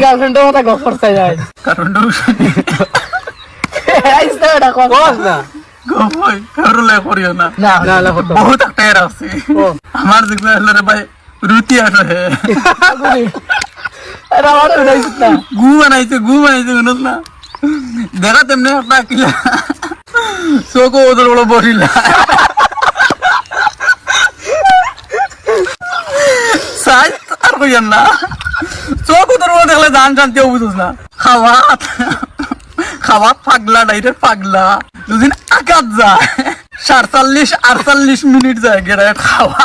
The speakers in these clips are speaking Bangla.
গার্লফ্রেন্ডের মতো গপ করতে যায় কারণটা আইসা এটা কোন না গপ হয় কারলে করিও না না না বহুত একটা এর আছে আমার দেখলে হলে ভাই রুটি আসে এটা আমার উঠাইছ না গু বানাইছে শুনছ না দেখা তেমনি একটা কিলা চোখও ওদের বড় বসিলা সাইজ আর কইয়ান না চোখ ওদের বড় দেখলে দান শান্তিও বুঝছ না খাওয়া পাগলা ডাইরেক্ট পাগলা দুদিন আঘাত যায় 48 মিনিট যায় গেড়ে খাওয়া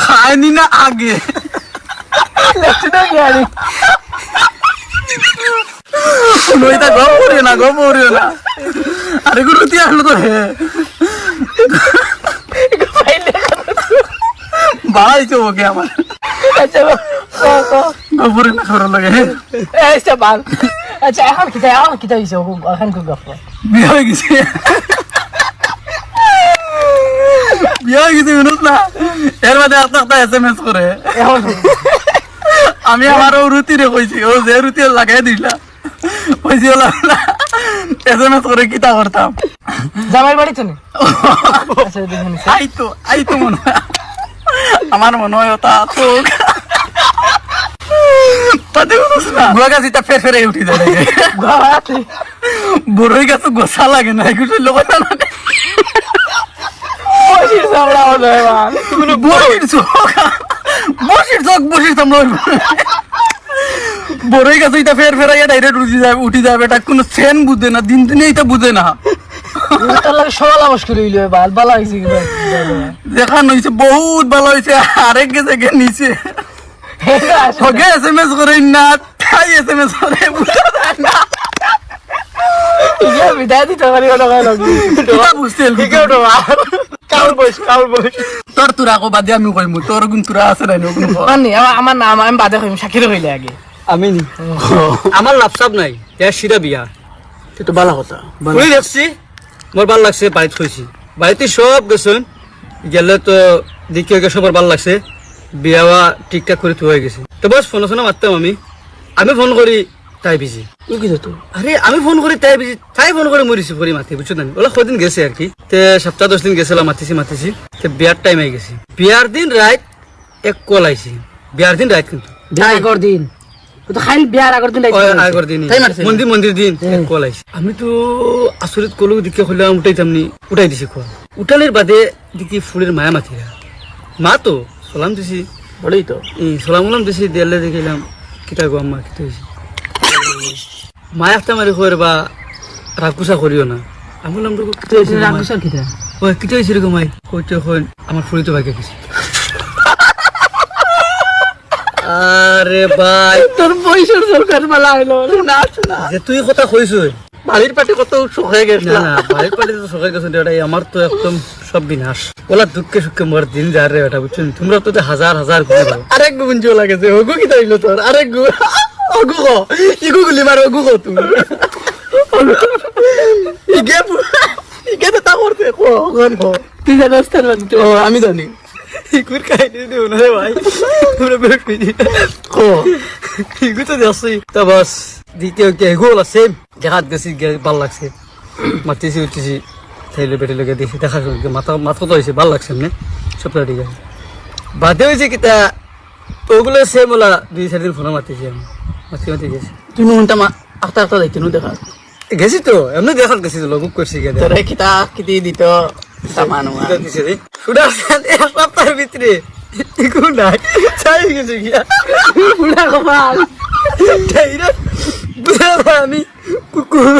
খায়নি না আগে লেচটা গিয়ারি নইতা গপ করিও না আরে গুরুতি আসলো তো হে বাড়াইছো ওকে আমার আচ্ছা গপরে না করার লাগে আচ্ছা বাল আচ্ছা এখন কি হইছে এখন কি গপ বিয়ে হয়ে গেছে শুনুস না এর মধ্যে একটা SMS করে এখন আমি আমার রুটি রে কইছি ও যে রুটি লাগাই দিলা কইছি ওলা SMS করে কিতা করতাম জামাই বাড়ি তো নেই আচ্ছা দেখুন আইতো মনে হয় আমার মনে হয় ওটা চোখ তাতে শুনুস না গুয়া গাছিটা ফেরে উঠি যায় গাতে বড়ই গাছ গোসা লাগে না কিছু লোক না বসির সামলা হলো এবার বসির চোখ বড়ই গাছ এটা ফেরাইয়া ডাইরেক্ট উঠি যাবে এটা কোনো সেন বুঝে না দিন দিনে এটা বুঝে না তোর লাগে সবালা মুশকিল হইলো বাল বালা হইছে কি দেখান হইছে বহুত ভালো হইছে আরেক গেছে গে নিচে ওকে SMS করে না তাই SMS করে বুঝতে না ইয়া বিদায় দিতে পারি ওটা গায় লাগি এটা বুঝতে কি ওটা কাউর বয়স তোর তুরা কো বাদে আমি কইমু তোর গুণ তুরা আছে না কোন মানে আমার নাম আমি বাদে কইম শাকির হইলে আগে আমি নি আমার লাভসাব নাই এর সিরা বিয়া তো বালা কথা শুনি দেখছি মোর ভাল লাগছে বাড়িতে হয়েছি বাড়িতে সব গেছেন গেলে তো দেখে সবার ভাল লাগছে বিয়া ঠিকঠাক করে হয়ে গেছে তো বস ফোন মারতাম আমি ফোন করি তাই বিজি কি তো আরে আমি ফোন করি তাই বিজি তাই ফোন করে মই রিসিভ করি মাতি বুঝছো না ওলা কদিন গেছে আর কি তে সপ্তাহ 10 দিন গেছিলাম মাতিছি তে বিয়ার টাইম আই গেছে বিয়ার দিন রাত এক কল আইছি বিয়ার দিন রাত কিন্তু আগর দিন তো খাইল বিয়ার আগর দিন আগর দিন মন্দির দিন কল আইছি আমি তো আসরিত কলু দিকে হইলাম উঠাই দিছি কল উঠালের বাদে দেখি ফুলের মায়া মাতিরা মা তো সালাম দিছি বলেই তো সালাম দিছি দেলে দেখিলাম কিতা গো আম্মা কিতা হইছে মা একটা মারি কইর বা রাগুসা করিও না আমি বললাম কিতা হইছে রাগুসার কিতা ওই কিতা হইছে রে গো মাই কইতে হন আমার ফুলি তো ভাগে গেছে আরে ভাই তোর পয়সার সরকার মালা হইলো না যে তুই কথা কইছ বাড়ির পাটে কত সুখ হয়ে গেছে না বাড়ির পাটে তো সকাল গেছে এটাই আমার তো একদম সব বিনাশ ওলা দুঃখে সুখে মোর দিন যা রে এটা বুঝছেন তোমরা তো হাজার গুণ আরেক গুণ জো লাগেছে ওগু কি তাইলো তোর আরেক গু ওগু গো ইগু গুলি মার ওগু গো তুমি ইগে তো তা করতে কো তুই জানাস তো আমি জানি ইকুর কাহিনী দিও না রে ভাই তোমরা বেশ কইদি কো ইগু তো দেখছি তা বাস দ্বিতীয় কে গোল আছে দেখাত গেছি ভাল লাগছে মাতিছি উঠছি থাইলে বেটে লগে দেখি দেখা শুনকে মাথা তো হয়েছে ভাল লাগছে এমনি সবটা ঠিক আছে বাদে হয়েছে কিতা ওগুলো সেম ওলা 2-4 দিন ফোনে মাতিছি আমি মাতি গেছি তুমি উনটা আস্তে যাইতে নু দেখা গেছি তো এমনি দেখাত গেছি তো বুক করছি গে তোরে কিতা কিতি দিত সামানো দিছে রে সুদা এক সপ্তাহের ভিতরে ইকু নাই চাই গেছে গিয়া বুড়া কপাল তাইরা বুঝা আমি কুকুর